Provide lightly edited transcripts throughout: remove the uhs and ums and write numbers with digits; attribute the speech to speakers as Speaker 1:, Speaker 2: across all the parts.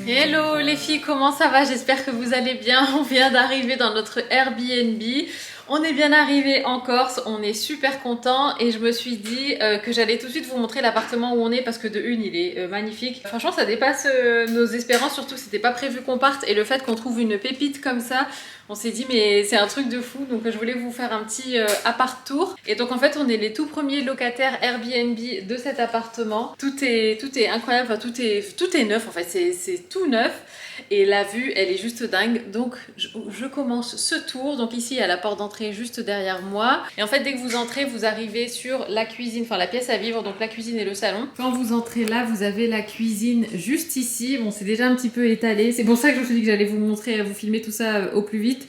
Speaker 1: Hello les filles, comment ça va? J'espère que vous allez bien. On vient d'arriver dans notre Airbnb. On est bien arrivé en Corse, on est super content et je me suis dit que j'allais tout de suite vous montrer l'appartement où on est parce que de une il est magnifique. Franchement ça dépasse nos espérances, surtout que c'était pas prévu qu'on parte et le fait qu'on trouve une pépite comme ça, on s'est dit mais c'est un truc de fou, donc je voulais vous faire un petit appart tour. Et donc en fait on est les tout premiers locataires Airbnb de cet appartement. Tout est incroyable, enfin, tout est neuf en fait, c'est tout neuf. Et la vue, elle est juste dingue. Donc, je commence ce tour. Donc ici, il y a la porte d'entrée juste derrière moi. Et en fait, dès que vous entrez, vous arrivez sur la cuisine, enfin la pièce à vivre, donc la cuisine et le salon. Quand vous entrez là, vous avez la cuisine juste ici. Bon, c'est déjà un petit peu étalé. C'est pour ça que je me suis dit que j'allais vous montrer, vous filmer tout ça au plus vite.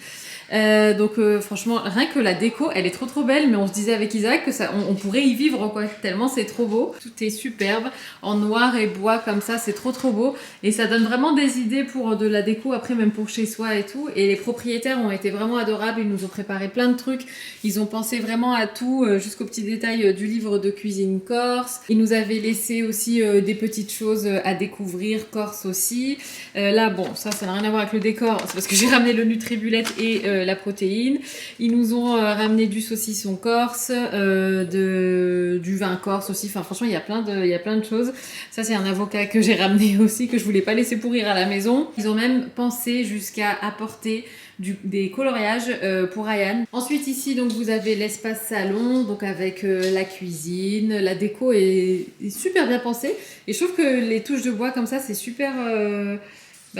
Speaker 1: Franchement, rien que la déco, elle est trop belle, mais on se disait avec Isaac que ça, on pourrait y vivre quoi, tellement c'est trop beau. Tout est superbe, en noir et bois comme ça, c'est trop beau. Et ça donne vraiment des idées pour de la déco, après même pour chez soi et tout. Et les propriétaires ont été vraiment adorables, ils nous ont préparé plein de trucs. Ils ont pensé vraiment à tout, jusqu'aux petits détails du livre de cuisine corse. Ils nous avaient laissé aussi des petites choses à découvrir, corse aussi. Là, bon, ça n'a rien à voir avec le décor, c'est parce que j'ai ramené le Nutribullet et la protéine. Ils nous ont ramené du saucisson corse, du vin corse aussi. Enfin, franchement, il y a plein de choses. Ça, c'est un avocat que j'ai ramené aussi, que je voulais pas laisser pourrir à la maison. Ils ont même pensé jusqu'à apporter des coloriages pour Ryan. Ensuite ici donc vous avez l'espace salon, donc avec la cuisine, la déco est super bien pensée et je trouve que les touches de bois comme ça c'est super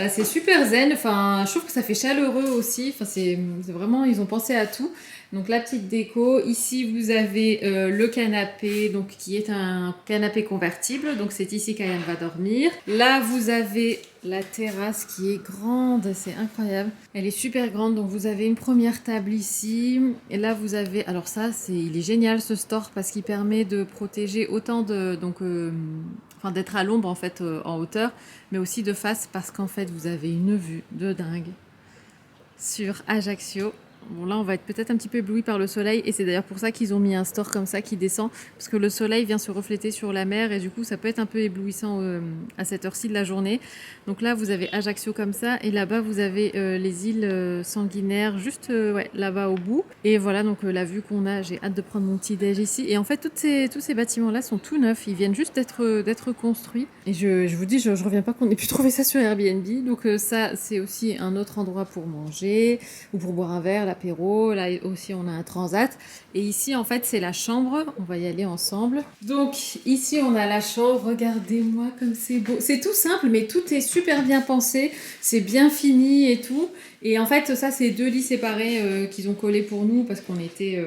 Speaker 1: c'est super zen, enfin je trouve que ça fait chaleureux aussi, enfin c'est vraiment, ils ont pensé à tout. Donc la petite déco, ici vous avez le canapé, donc qui est un canapé convertible, donc c'est ici qu'Ayane va dormir. Là vous avez la terrasse qui est grande, c'est incroyable. Elle est super grande, donc vous avez une première table ici. Et là vous avez, alors ça il est génial ce store parce qu'il permet de protéger autant de, enfin d'être à l'ombre en fait en hauteur, mais aussi de face parce qu'en fait vous avez une vue de dingue sur Ajaccio. Bon là on va être peut-être un petit peu ébloui par le soleil et c'est d'ailleurs pour ça qu'ils ont mis un store comme ça qui descend parce que le soleil vient se refléter sur la mer et du coup ça peut être un peu éblouissant à cette heure-ci de la journée. Donc là vous avez Ajaccio comme ça et là-bas vous avez les îles sanguinaires juste là-bas au bout. Et voilà donc la vue qu'on a, j'ai hâte de prendre mon petit déj ici. Et en fait tous ces bâtiments là sont tout neufs, ils viennent juste d'être construits. Et je vous dis je reviens pas qu'on ait pu trouver ça sur Airbnb. Donc ça c'est aussi un autre endroit pour manger ou pour boire un verre, l'apéro. Là aussi on a un transat et ici en fait c'est la chambre, on va y aller ensemble. Donc ici on a la chambre, regardez-moi comme c'est beau, c'est tout simple mais tout est super bien pensé, c'est bien fini et tout. Et en fait ça c'est deux lits séparés qu'ils ont collés pour nous parce qu'on était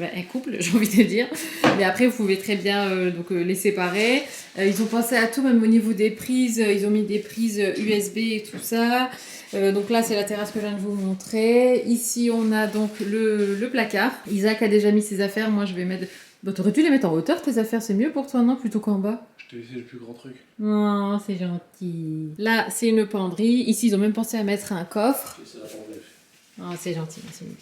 Speaker 1: un couple j'ai envie de dire, mais après vous pouvez très bien les séparer. Ils ont pensé à tout, même au niveau des prises, ils ont mis des prises USB et tout ça. Donc là c'est la terrasse que je viens de vous montrer. Ici on a donc le placard. Isaac a déjà mis ses affaires, moi je vais mettre... Bah, t'aurais dû les mettre en hauteur tes affaires, c'est mieux pour toi non, plutôt qu'en bas.
Speaker 2: Je t'ai laissé le plus grand truc.
Speaker 1: Oh c'est gentil. Là c'est une penderie, ici ils ont même pensé à mettre un coffre. Oh c'est gentil, merci Mimi.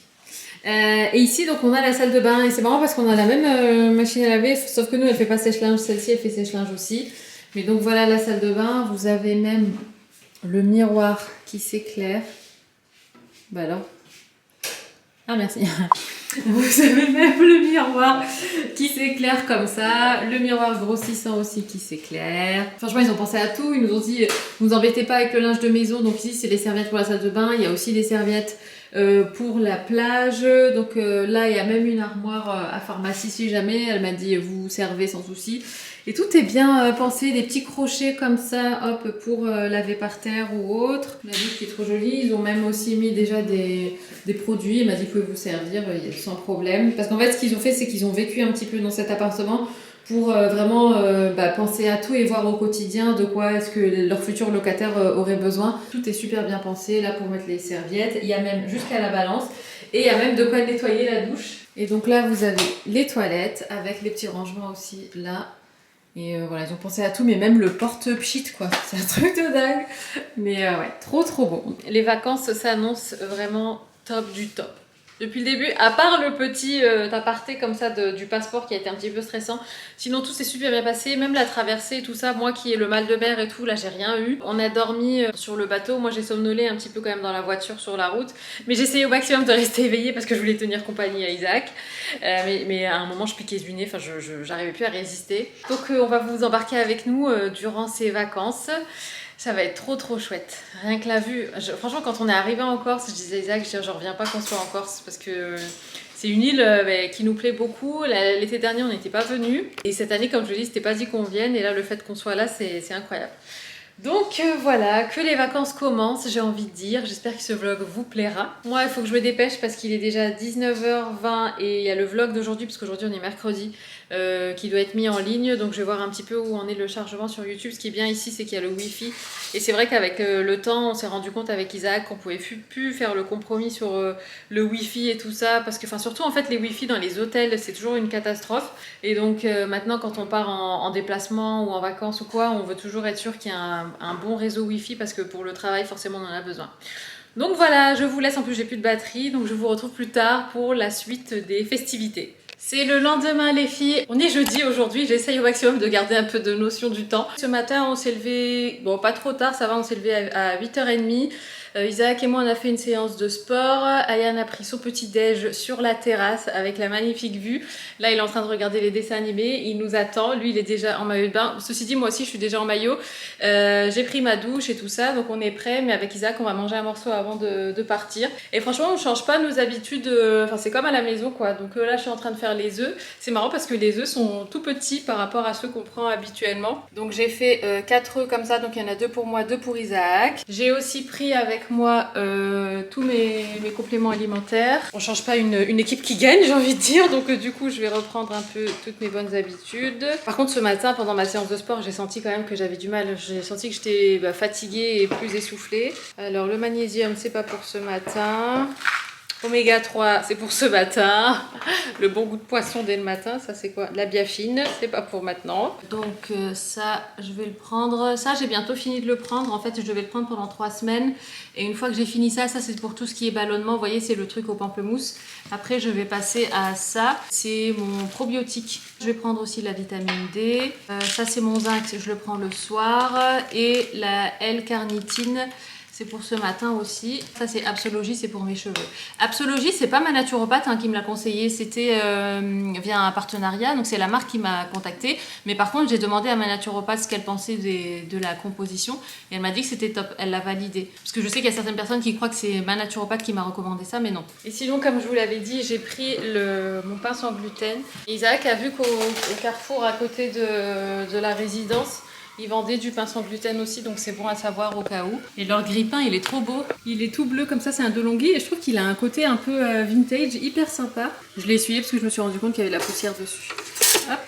Speaker 1: Et ici donc on a la salle de bain et c'est marrant parce qu'on a la même machine à laver sauf que nous elle fait pas sèche-linge, celle-ci elle fait sèche-linge aussi. Mais donc voilà la salle de bain, vous avez même le miroir qui s'éclaire. Bah alors. Ah merci. Vous avez même le miroir qui s'éclaire comme ça, le miroir grossissant aussi qui s'éclaire. Franchement ils ont pensé à tout, ils nous ont dit vous embêtez pas avec le linge de maison, donc ici c'est les serviettes pour la salle de bain, il y a aussi les serviettes pour la plage, donc là il y a même une armoire à pharmacie si jamais, elle m'a dit vous servez sans souci. Et tout est bien pensé, des petits crochets comme ça, hop, pour laver par terre ou autre. La douche qui est trop jolie, ils ont même aussi mis déjà des produits, elle m'a dit vous pouvez vous servir sans problème. Parce qu'en fait ce qu'ils ont fait c'est qu'ils ont vécu un petit peu dans cet appartement pour vraiment penser à tout et voir au quotidien de quoi est-ce que leurs futurs locataires auraient besoin. Tout est super bien pensé, là pour mettre les serviettes, il y a même jusqu'à la balance et il y a même de quoi nettoyer la douche. Et donc là vous avez les toilettes avec les petits rangements aussi là. Et voilà, ils ont pensé à tout, mais même le porte-pchit, quoi. C'est un truc de dingue. Mais ouais, trop beau. Les vacances s'annoncent vraiment top du top. depuis le début, à part le petit aparté comme ça du passeport qui a été un petit peu stressant. Sinon tout s'est super bien passé, même la traversée et tout ça, moi qui ai le mal de mer et tout, là j'ai rien eu. On a dormi sur le bateau, moi j'ai somnolé un petit peu quand même dans la voiture sur la route, mais j'ai essayé au maximum de rester éveillée parce que je voulais tenir compagnie à Isaac. Mais à un moment je piquais du nez, enfin j'arrivais plus à résister. Donc on va vous embarquer avec nous durant ces vacances. Ça va être trop chouette. Rien que la vue. Franchement, quand on est arrivé en Corse, je disais à Isaac, je reviens pas qu'on soit en Corse parce que c'est une île qui nous plaît beaucoup. L'été dernier, on n'était pas venus. Et cette année, comme je le dis, c'était pas dit qu'on vienne. Et là, le fait qu'on soit là, c'est incroyable. Donc voilà, que les vacances commencent, j'ai envie de dire. J'espère que ce vlog vous plaira. Moi, il faut que je me dépêche parce qu'il est déjà 19h20 et il y a le vlog d'aujourd'hui, parce qu'aujourd'hui on est mercredi, qui doit être mis en ligne. Donc je vais voir un petit peu où en est le chargement sur YouTube. Ce qui est bien ici, c'est qu'il y a le Wi-Fi. Et c'est vrai qu'avec le temps, on s'est rendu compte avec Isaac qu'on pouvait plus faire le compromis sur le Wi-Fi et tout ça. Parce que, enfin, surtout en fait, les Wi-Fi dans les hôtels, c'est toujours une catastrophe. Et donc maintenant, quand on part en déplacement ou en vacances ou quoi, on veut toujours être sûr qu'il y a un bon réseau Wi-Fi parce que pour le travail, forcément, on en a besoin. Donc voilà, je vous laisse. En plus, j'ai plus de batterie, donc je vous retrouve plus tard pour la suite des festivités. C'est le lendemain les filles, on est jeudi aujourd'hui, j'essaye au maximum de garder un peu de notion du temps. Ce matin on s'est levé, bon pas trop tard, ça va, on s'est levé à 8h30. Isaac et moi on a fait une séance de sport, Ayane a pris son petit déj sur la terrasse avec la magnifique vue. Là il est en train de regarder les dessins animés, il nous attend, lui il est déjà en maillot de bain. Ceci dit moi aussi je suis déjà en maillot, j'ai pris ma douche et tout ça donc on est prêt, mais avec Isaac on va manger un morceau avant de partir. Et franchement on change pas nos habitudes, enfin c'est comme à la maison quoi. Donc là je suis en train de faire les œufs. C'est marrant parce que les œufs sont tout petits par rapport à ceux qu'on prend habituellement. Donc j'ai fait 4 œufs comme ça, donc il y en a 2 pour moi, 2 pour Isaac. J'ai aussi pris avec moi tous mes compléments alimentaires. On change pas une équipe qui gagne, j'ai envie de dire, donc du coup je vais reprendre un peu toutes mes bonnes habitudes. Par contre ce matin pendant ma séance de sport j'ai senti quand même que j'avais du mal, j'ai senti que j'étais fatiguée et plus essoufflée. Alors le magnésium c'est pas pour ce matin. Oméga 3, c'est pour ce matin. Le bon goût de poisson dès le matin, ça c'est quoi? La biafine, c'est pas pour maintenant. Donc ça, je vais le prendre. Ça, j'ai bientôt fini de le prendre. En fait, je devais le prendre pendant 3 semaines. Et une fois que j'ai fini ça c'est pour tout ce qui est ballonnement. Vous voyez, c'est le truc au pamplemousse. Après, je vais passer à ça. C'est mon probiotique. Je vais prendre aussi la vitamine D. Ça, c'est mon zinc, je le prends le soir. Et la L-carnitine. C'est pour ce matin aussi. Ça, c'est Absologie, c'est pour mes cheveux. Absologie, c'est pas ma naturopathe qui me l'a conseillé. C'était via un partenariat. Donc, c'est la marque qui m'a contactée. Mais par contre, j'ai demandé à ma naturopathe ce qu'elle pensait de la composition. Et elle m'a dit que c'était top. Elle l'a validé. Parce que je sais qu'il y a certaines personnes qui croient que c'est ma naturopathe qui m'a recommandé ça, mais non. Et sinon, comme je vous l'avais dit, j'ai pris mon pain sans gluten. Isaac a vu qu'au Carrefour, à côté de la résidence, ils vendaient du pain sans gluten aussi, donc c'est bon à savoir au cas où. Et leur grille-pain, il est trop beau. Il est tout bleu comme ça, c'est un DeLonghi. Et je trouve qu'il a un côté un peu vintage, hyper sympa. Je l'ai essuyé parce que je me suis rendu compte qu'il y avait de la poussière dessus. Hop.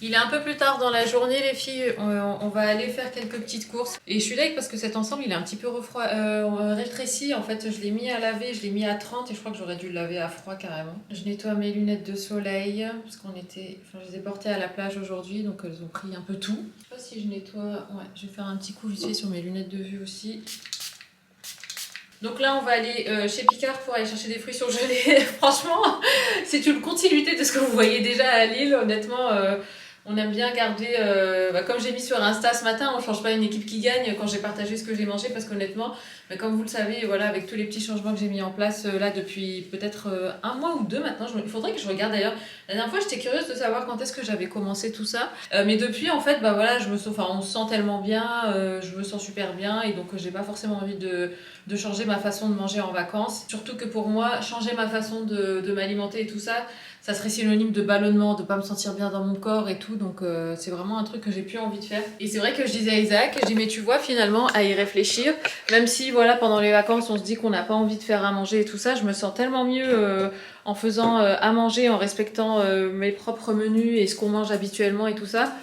Speaker 1: Il est un peu plus tard dans la journée les filles, on va aller faire quelques petites courses. Et je suis d'accord parce que cet ensemble il est un petit peu rétréci. En fait je l'ai mis à laver, je l'ai mis à 30 et je crois que j'aurais dû le laver à froid carrément. Je nettoie mes lunettes de soleil parce je les ai portées à la plage aujourd'hui donc elles ont pris un peu tout. Je sais pas si je nettoie, ouais je vais faire un petit coup vite fait sur mes lunettes de vue aussi. Donc là on va aller chez Picard pour aller chercher des fruits surgelés. Franchement c'est une continuité de ce que vous voyez déjà à Lille honnêtement. On aime bien garder, comme j'ai mis sur Insta ce matin, on change pas une équipe qui gagne quand j'ai partagé ce que j'ai mangé parce qu'honnêtement, comme vous le savez, voilà, avec tous les petits changements que j'ai mis en place là depuis peut-être 1 mois ou 2 maintenant, il faudrait que je regarde d'ailleurs. La dernière fois j'étais curieuse de savoir quand est-ce que j'avais commencé tout ça, mais depuis en fait, voilà, on se sent tellement bien, je me sens super bien et donc j'ai pas forcément envie de changer ma façon de manger en vacances. Surtout que pour moi, changer ma façon de m'alimenter et tout ça, ça serait synonyme de ballonnement, de pas me sentir bien dans mon corps et tout, donc c'est vraiment un truc que j'ai plus envie de faire. Et c'est vrai que je disais à Isaac, je dis mais tu vois finalement à y réfléchir, même si voilà pendant les vacances on se dit qu'on n'a pas envie de faire à manger et tout ça, je me sens tellement mieux en faisant à manger, en respectant mes propres menus et ce qu'on mange habituellement et tout ça,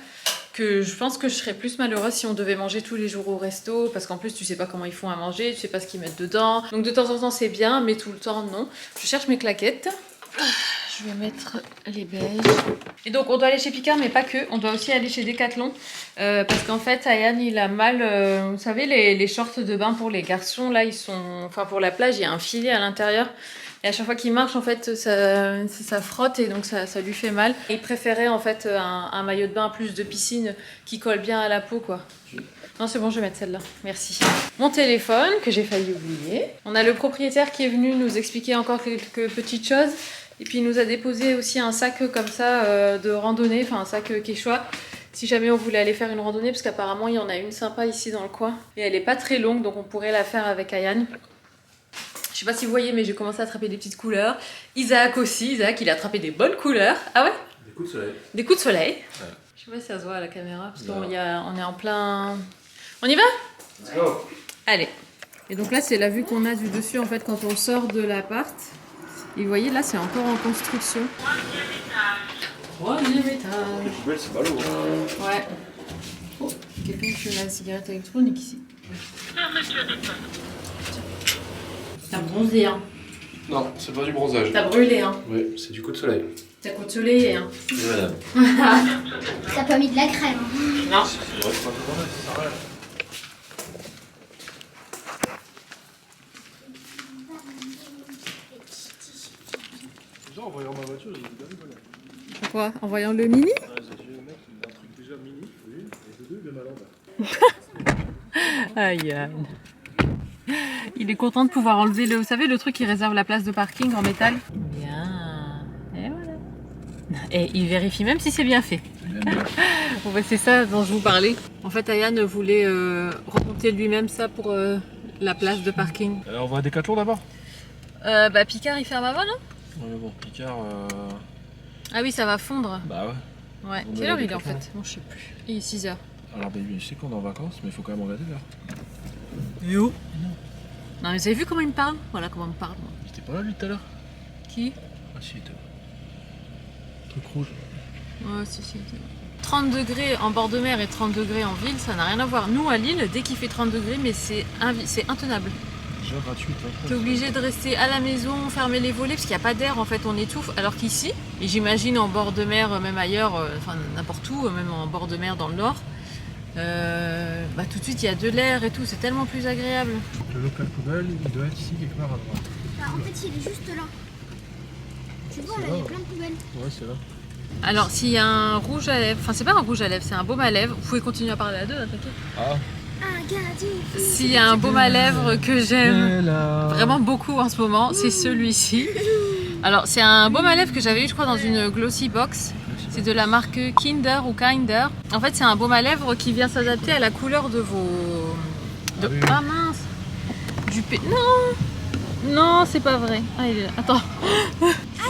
Speaker 1: que je pense que je serais plus malheureuse si on devait manger tous les jours au resto, parce qu'en plus tu sais pas comment ils font à manger, tu sais pas ce qu'ils mettent dedans, donc de temps en temps c'est bien, mais tout le temps non. Je cherche mes claquettes. Je vais mettre les beiges. Et donc on doit aller chez Picard mais pas que, on doit aussi aller chez Decathlon parce qu'en fait Ayane il a mal, vous savez les shorts de bain pour les garçons là ils sont, enfin pour la plage il y a un filet à l'intérieur Et à chaque fois qu'il marche, en fait, ça frotte et donc ça lui fait mal. Et il préférait en fait un maillot de bain plus de piscine qui colle bien à la peau, quoi. Non, c'est bon, je vais mettre celle-là. Merci. Mon téléphone, que j'ai failli oublier. On a le propriétaire qui est venu nous expliquer encore quelques petites choses. Et puis il nous a déposé aussi un sac comme ça de randonnée, enfin un sac Quechua. Si jamais on voulait aller faire une randonnée, parce qu'apparemment il y en a une sympa ici dans le coin. Et elle est pas très longue, donc on pourrait la faire avec Ayane. Je sais pas si vous voyez, mais j'ai commencé à attraper des petites couleurs. Isaac aussi, Isaac il a attrapé des bonnes couleurs. Ah ouais?
Speaker 2: Des coups de soleil.
Speaker 1: Des coups de soleil.
Speaker 2: Ouais.
Speaker 1: Je sais pas si ça se voit à la caméra, parce qu'on est en plein... On y va?
Speaker 2: Let's go.
Speaker 1: Allez. Et donc là, c'est la vue qu'on a du dessus en fait quand on sort de l'appart. Et vous voyez, là, c'est encore en construction. Troisième étage.
Speaker 2: Belle, c'est ballot.
Speaker 1: Ouais. Oh, quelqu'un qui fume la cigarette électronique ici. T'as bronzé, hein?
Speaker 2: Non, c'est pas du bronzage.
Speaker 1: T'as brûlé, hein?
Speaker 2: Oui, c'est du coup de soleil.
Speaker 1: T'as coup de soleil, hein?
Speaker 2: Oui, madame.
Speaker 3: T'as pas mis de la crème.
Speaker 1: Non.
Speaker 2: C'est vrai que c'est pas du bronzage, ça sert à rien. Déjà, en voyant ma voiture, j'ai bien rigolé.
Speaker 1: Pourquoi? En voyant le mini?
Speaker 2: Ouais, j'ai dit, le mec, il a un truc déjà mini, oui, et de deux, il est malade.
Speaker 1: Aïe, aïe. Il est content de pouvoir enlever le, vous savez, le truc qui réserve la place de parking en métal. Bien. Et voilà. Et il vérifie même si c'est bien fait. Bon bah c'est ça dont je vous parlais. En fait, Ayane voulait remonter lui-même ça pour la place de parking.
Speaker 2: On va à Decathlon d'abord.
Speaker 1: Bah Picard il ferme avant, non?
Speaker 2: Ouais, mais bon, Picard.
Speaker 1: Ah oui, ça va fondre.
Speaker 2: Bah ouais.
Speaker 1: Ouais.
Speaker 2: On
Speaker 1: Quelle
Speaker 2: va
Speaker 1: heure
Speaker 2: à
Speaker 1: il est en
Speaker 2: Decathlon.
Speaker 1: fait? Bon, je sais plus. Il est 6h.
Speaker 2: Alors, baby, je sais qu'on est en vacances, mais il faut quand même regarder l'heure.
Speaker 1: Yo. Non mais vous avez vu comment il me parle? Voilà comment il me parle. Moi.
Speaker 2: J'étais pas là lui tout à l'heure.
Speaker 1: Qui?
Speaker 2: Ah si, il était là. Truc rouge.
Speaker 1: Ouais, si. 30 degrés en bord de mer et 30 degrés en ville, ça n'a rien à voir. Nous, à Lille, dès qu'il fait 30 degrés, mais c'est intenable.
Speaker 2: Déjà gratuite. Hein,
Speaker 1: T'es obligé de rester à la maison, fermer les volets, parce qu'il n'y a pas d'air, en fait, on étouffe. Alors qu'ici, et j'imagine en bord de mer, même ailleurs, enfin n'importe où, même en bord de mer dans le nord, bah, tout de suite, il y a de l'air et tout, c'est tellement plus agréable.
Speaker 2: le local poubelle, il doit être ici quelque part à droite.
Speaker 3: Bah, en fait, il est juste là. Tu vois, là, il y a plein de poubelles.
Speaker 2: Ouais, c'est là.
Speaker 1: Alors, s'il y a un rouge à lèvres, enfin c'est pas un rouge à lèvres, c'est un baume à lèvres, vous pouvez continuer à parler à deux, hein, t'inquiète.
Speaker 2: Ah.
Speaker 3: Un gars,
Speaker 1: S'il y a un baume à lèvres que j'aime
Speaker 2: Là.
Speaker 1: vraiment beaucoup en ce moment, c'est celui-ci. Alors c'est un baume à lèvres que j'avais eu je crois dans une glossy box. C'est de la marque Kinder ou Kinder. En fait c'est un baume à lèvres qui vient s'adapter à la couleur de vos...
Speaker 2: Ah oui.
Speaker 1: Ah mince. Non, c'est pas vrai. Ah il est là. Attends.
Speaker 3: Ah,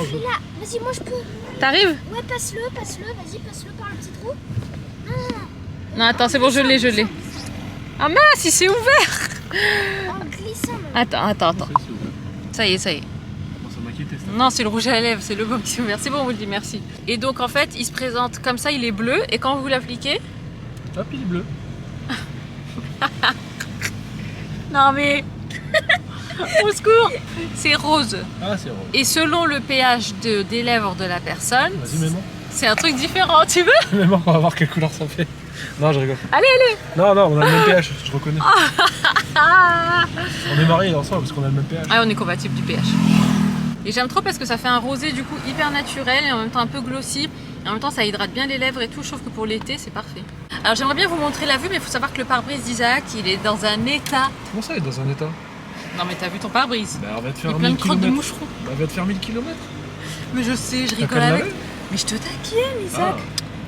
Speaker 3: il est là. Vas-y, moi je peux.
Speaker 1: T'arrives?
Speaker 3: Ouais, passe-le. Vas-y, passe-le par le petit trou.
Speaker 1: Non attends, c'est bon, je l'ai. Ah mince, il s'est ouvert.
Speaker 3: En glissant.
Speaker 1: Attends.
Speaker 2: Ça, c'est ouvert.
Speaker 1: Ça y est.
Speaker 2: Bon, ça m'inquiétait ça.
Speaker 1: Non, c'est le rouge à lèvres, c'est le baume qui s'est ouvert. C'est bon, on vous le dit, merci. Et donc en fait, il se présente comme ça, il est bleu. Et quand vous l'appliquez...
Speaker 2: Hop, il est bleu.
Speaker 1: Non mais... Au secours, c'est rose.
Speaker 2: Ah, c'est rose.
Speaker 1: Et selon le pH des lèvres de la personne,
Speaker 2: Vas-y, mets-moi.
Speaker 1: c'est un truc différent, tu veux?
Speaker 2: Mets-moi, on va voir quelle couleur ça fait. Non, je rigole.
Speaker 1: Allez.
Speaker 2: Non, on a le même pH, je reconnais.
Speaker 1: Ah,
Speaker 2: On est mariés ensemble parce qu'on a le même pH.
Speaker 1: on est compatible du pH. Et j'aime trop parce que ça fait un rosé du coup hyper naturel et en même temps un peu glossy. Et en même temps ça hydrate bien les lèvres et tout, je trouve que pour l'été c'est parfait. Alors j'aimerais bien vous montrer la vue, mais il faut savoir que le pare-brise d'Isaac, il est dans un état...
Speaker 2: Comment ça, il est dans un état?
Speaker 1: Non mais t'as vu ton pare-brise?
Speaker 2: Bah, on va te
Speaker 1: Il y
Speaker 2: faire
Speaker 1: a plein
Speaker 2: 1000
Speaker 1: de crottes de
Speaker 2: km.
Speaker 1: moucherons.
Speaker 2: Bah, on va te faire 1000 km.
Speaker 1: Mais je sais, je
Speaker 2: T'as
Speaker 1: rigole
Speaker 2: qu'à le
Speaker 1: avec.
Speaker 2: laver.
Speaker 1: Mais je te taquine, Isaac.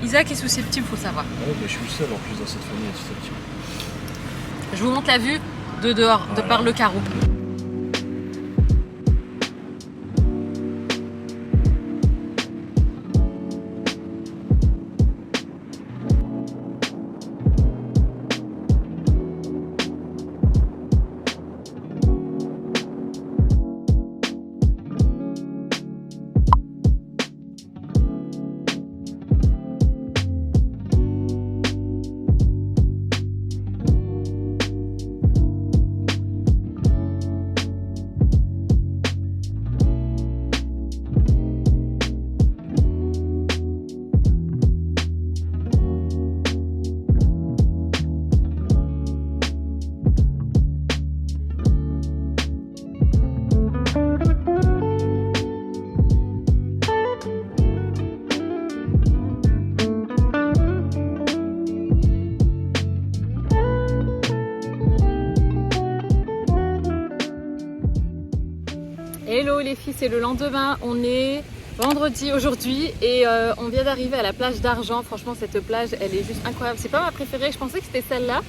Speaker 1: Isaac est susceptible, faut savoir.
Speaker 2: Ouais, bah, je suis le seul en plus dans cette famille à susceptible.
Speaker 1: Je vous montre la vue de dehors, de
Speaker 2: Voilà.
Speaker 1: par le carreau. Hello les filles, c'est le lendemain, on est vendredi aujourd'hui et on vient d'arriver à la plage d'Argent. Franchement cette plage elle est juste incroyable, c'est pas ma préférée, je pensais que c'était celle-là.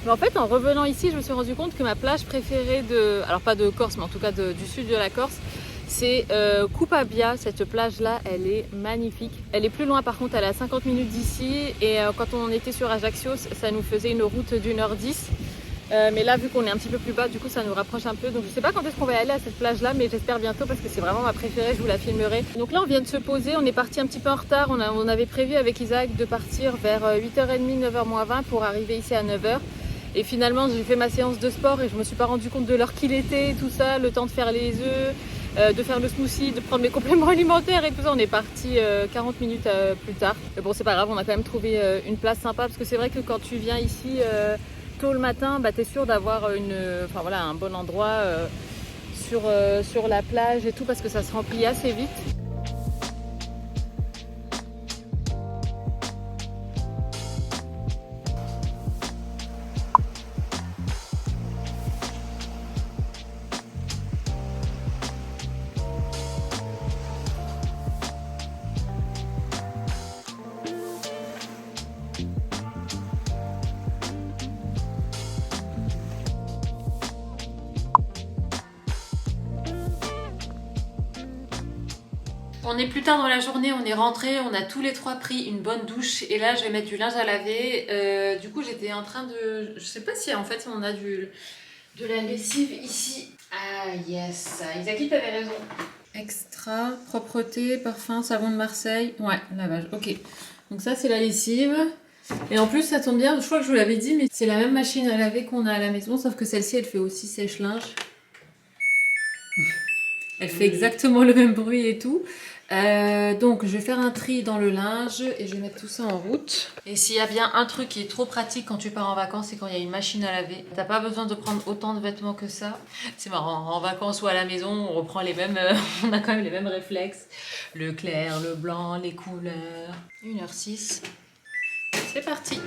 Speaker 1: Mais en fait en revenant ici je me suis rendu compte que ma plage préférée alors pas de Corse mais en tout cas du sud de la Corse, c'est Coupabia. Cette plage là elle est magnifique. Elle est plus loin par contre, elle est à 50 minutes d'ici et quand on était sur Ajaccio ça nous faisait une route d'1h10. Mais là vu qu'on est un petit peu plus bas du coup ça nous rapproche un peu, donc je sais pas quand est-ce qu'on va y aller à cette plage là mais j'espère bientôt parce que c'est vraiment ma préférée, je vous la filmerai. Donc là on vient de se poser, on est parti un petit peu en retard, on avait prévu avec Isaac de partir vers 8h30, 9h-20 pour arriver ici à 9h et finalement j'ai fait ma séance de sport et je me suis pas rendu compte de l'heure qu'il était, tout ça, le temps de faire les œufs, de faire le smoothie, de prendre mes compléments alimentaires et tout ça. On est parti 40 minutes plus tard, mais bon c'est pas grave, on a quand même trouvé une place sympa parce que c'est vrai que quand tu viens ici tôt le matin, tu es sûr d'avoir un bon endroit sur la plage et tout parce que ça se remplit assez vite. On est plus tard dans la journée, on est rentré, on a tous les trois pris une bonne douche et là je vais mettre du linge à laver. Du coup j'étais en train de... Je sais pas si en fait on a de la lessive ici. Ah yes, Isaki t'avais raison. Extra, propreté, parfum, savon de Marseille. Ouais, lavage, ok. Donc ça c'est la lessive. Et en plus ça tombe bien, je crois que je vous l'avais dit mais c'est la même machine à laver qu'on a à la maison sauf que celle-ci elle fait aussi sèche-linge. Elle fait exactement le même bruit et tout. Donc je vais faire un tri dans le linge et je vais mettre tout ça en route. Et s'il y a bien un truc qui est trop pratique quand tu pars en vacances, c'est quand il y a une machine à laver. T'as pas besoin de prendre autant de vêtements que ça. C'est marrant, en vacances ou à la maison, on reprend les mêmes, on a quand même les mêmes réflexes. Le clair, le blanc, les couleurs. 1h06. C'est parti.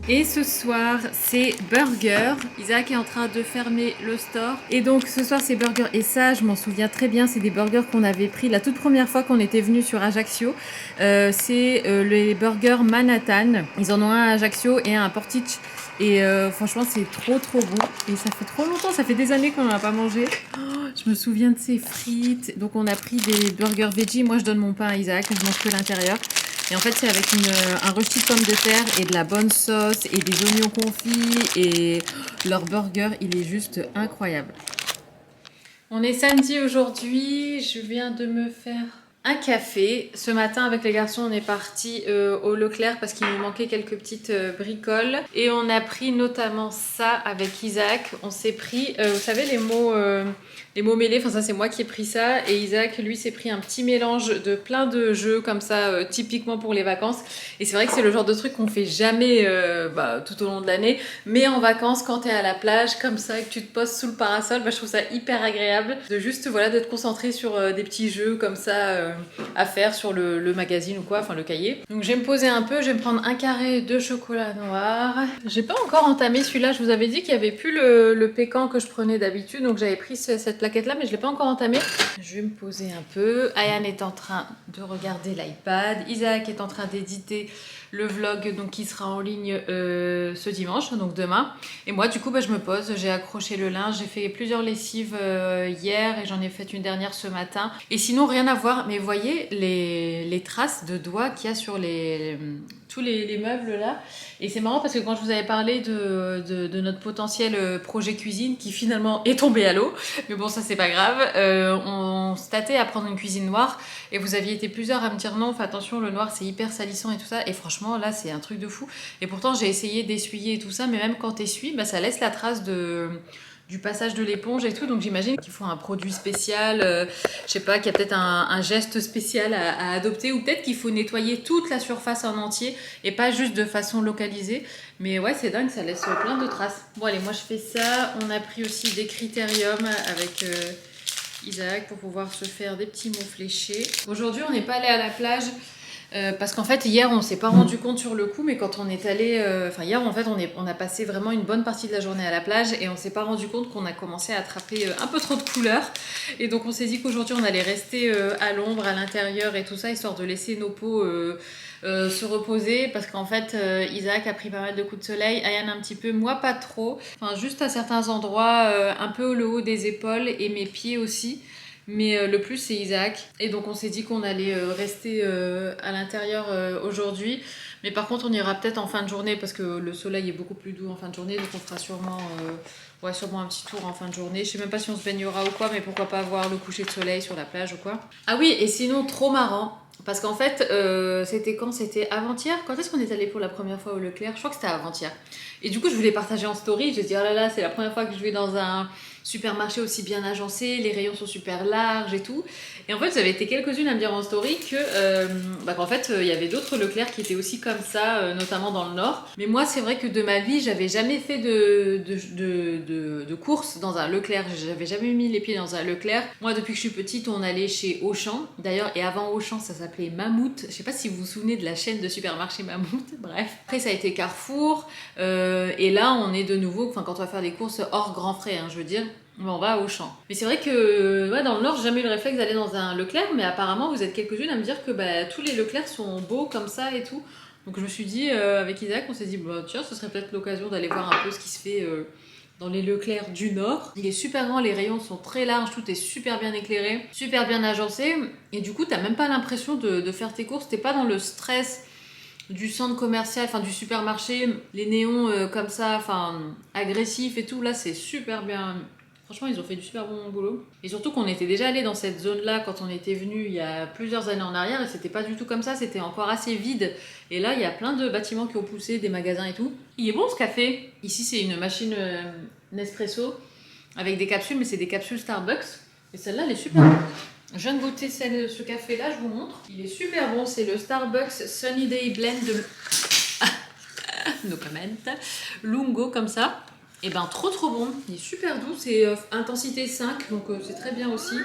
Speaker 1: Et ce soir, c'est burger. Isaac est en train de fermer le store. Et donc, ce soir, c'est burger. Et ça, je m'en souviens très bien. C'est des burgers qu'on avait pris la toute première fois qu'on était venu sur Ajaccio. C'est les burgers Manhattan. Ils en ont un à Ajaccio et un à Portich. Et franchement, c'est trop bon. Et ça fait trop longtemps. Ça fait des années qu'on n'en a pas mangé. Oh, je me souviens de ces frites. Donc, on a pris des burgers veggie. Moi, je donne mon pain à Isaac. Je mange que l'intérieur. Et en fait, c'est avec un rôti de pommes de terre et de la bonne sauce et des oignons confits. Et leur burger, il est juste incroyable. On est samedi aujourd'hui. Je viens de me faire un café. Ce matin, avec les garçons, on est parti au Leclerc parce qu'il nous manquait quelques petites bricoles. Et on a pris notamment ça avec Isaac. On s'est pris, vous savez, les mots mêlés. Enfin, ça, c'est moi qui ai pris ça. Et Isaac, lui, s'est pris un petit mélange de plein de jeux comme ça, typiquement pour les vacances. Et c'est vrai que c'est le genre de truc qu'on fait jamais tout au long de l'année. Mais en vacances, quand t'es à la plage, comme ça, et que tu te poses sous le parasol, je trouve ça hyper agréable de juste, de te concentrer sur des petits jeux comme ça à faire sur le magazine ou quoi, enfin le cahier. Donc je vais me poser un peu, je vais me prendre un carré de chocolat noir. J'ai pas encore entamé celui-là, je vous avais dit qu'il y avait plus le pécan que je prenais d'habitude, donc j'avais pris cette plaquette là mais je l'ai pas encore entamé. Je vais me poser un peu. Ayane est en train de regarder l'iPad, Isaac est en train d'éditer le vlog donc, qui sera en ligne ce dimanche, donc demain. Et moi du coup je me pose, j'ai accroché le linge, j'ai fait plusieurs lessives hier et j'en ai fait une dernière ce matin. Et sinon rien à voir, mais vous voyez les traces de doigts qu'il y a sur tous les meubles là. Et c'est marrant parce que quand je vous avais parlé de notre potentiel projet cuisine qui finalement est tombé à l'eau, mais bon ça c'est pas grave, on se tâtait à prendre une cuisine noire et vous aviez été plusieurs à me dire non, fais attention, le noir c'est hyper salissant et tout ça, et franchement là c'est un truc de fou. Et pourtant j'ai essayé d'essuyer et tout ça, mais même quand t'essuies, ça laisse la trace du passage de l'éponge et tout, donc j'imagine qu'il faut un produit spécial, je sais pas, qu'il y a peut-être un geste spécial à adopter, ou peut-être qu'il faut nettoyer toute la surface en entier et pas juste de façon localisée. Mais ouais, c'est dingue, ça laisse plein de traces. Bon allez, moi je fais ça. On a pris aussi des critériums avec Isaac pour pouvoir se faire des petits mots fléchés. Aujourd'hui on n'est pas allé à la plage. Parce qu'en fait hier on s'est pas rendu compte sur le coup, mais quand on est allé, hier en fait on a passé vraiment une bonne partie de la journée à la plage et on s'est pas rendu compte qu'on a commencé à attraper un peu trop de couleurs, et donc on s'est dit qu'aujourd'hui on allait rester à l'ombre, à l'intérieur et tout ça, histoire de laisser nos peaux se reposer, parce qu'en fait Isaac a pris pas mal de coups de soleil, Ayane un petit peu, moi pas trop, enfin juste à certains endroits, un peu le haut des épaules et mes pieds aussi. Mais le plus c'est Isaac, et donc on s'est dit qu'on allait rester à l'intérieur aujourd'hui, mais par contre on ira peut-être en fin de journée parce que le soleil est beaucoup plus doux en fin de journée, donc on fera sûrement un petit tour en fin de journée. Je sais même pas si on se baignera ou quoi, mais pourquoi pas voir le coucher de soleil sur la plage ou quoi. Ah oui, et sinon trop marrant, parce qu'en fait c'était quand? C'était avant-hier. Quand est-ce qu'on est allé pour la première fois au Leclerc? Je crois que c'était avant-hier. Et du coup je voulais partager en story, je me dis oh là là, c'est la première fois que je vais dans un supermarché aussi bien agencé, les rayons sont super larges et tout. Et en fait, vous avez été quelques-unes à me dire en story qu'en fait, il y avait d'autres Leclerc qui étaient aussi comme ça, notamment dans le Nord. Mais moi, c'est vrai que de ma vie, j'avais jamais fait de courses dans un Leclerc. J'avais jamais mis les pieds dans un Leclerc. Moi, depuis que je suis petite, on allait chez Auchan. D'ailleurs, et avant Auchan, ça s'appelait Mammouth. Je sais pas si vous vous souvenez de la chaîne de supermarché Mammouth. Bref. Après, ça a été Carrefour. Et là, on est de nouveau, quand on va faire des courses hors grand frais, je veux dire, on va à Auchan. Mais c'est vrai que dans le Nord, j'ai jamais eu le réflexe d'aller dans un Leclerc, mais apparemment, vous êtes quelques-unes à me dire que tous les Leclerc sont beaux comme ça et tout. Donc je me suis dit, avec Isaac, on s'est dit, tiens, ce serait peut-être l'occasion d'aller voir un peu ce qui se fait dans les Leclerc du Nord. Il est super grand, les rayons sont très larges, tout est super bien éclairé, super bien agencé. Et du coup, t'as même pas l'impression de faire tes courses, t'es pas dans le stress du centre commercial, du supermarché, les néons comme ça, agressifs et tout. Là, c'est super bien. Franchement, ils ont fait du super bon boulot. Et surtout qu'on était déjà allé dans cette zone-là quand on était venu il y a plusieurs années en arrière, et c'était pas du tout comme ça, c'était encore assez vide. Et là, il y a plein de bâtiments qui ont poussé, des magasins et tout. Il est bon ce café. Ici, c'est une machine Nespresso avec des capsules, mais c'est des capsules Starbucks. Et celle-là, elle est super bonne. Je viens de goûter ce café-là, je vous montre. Il est super bon, c'est le Starbucks Sunny Day Blend de... no comment. Lungo, comme ça. Et trop bon. Il est super doux, c'est intensité 5, donc c'est très bien aussi.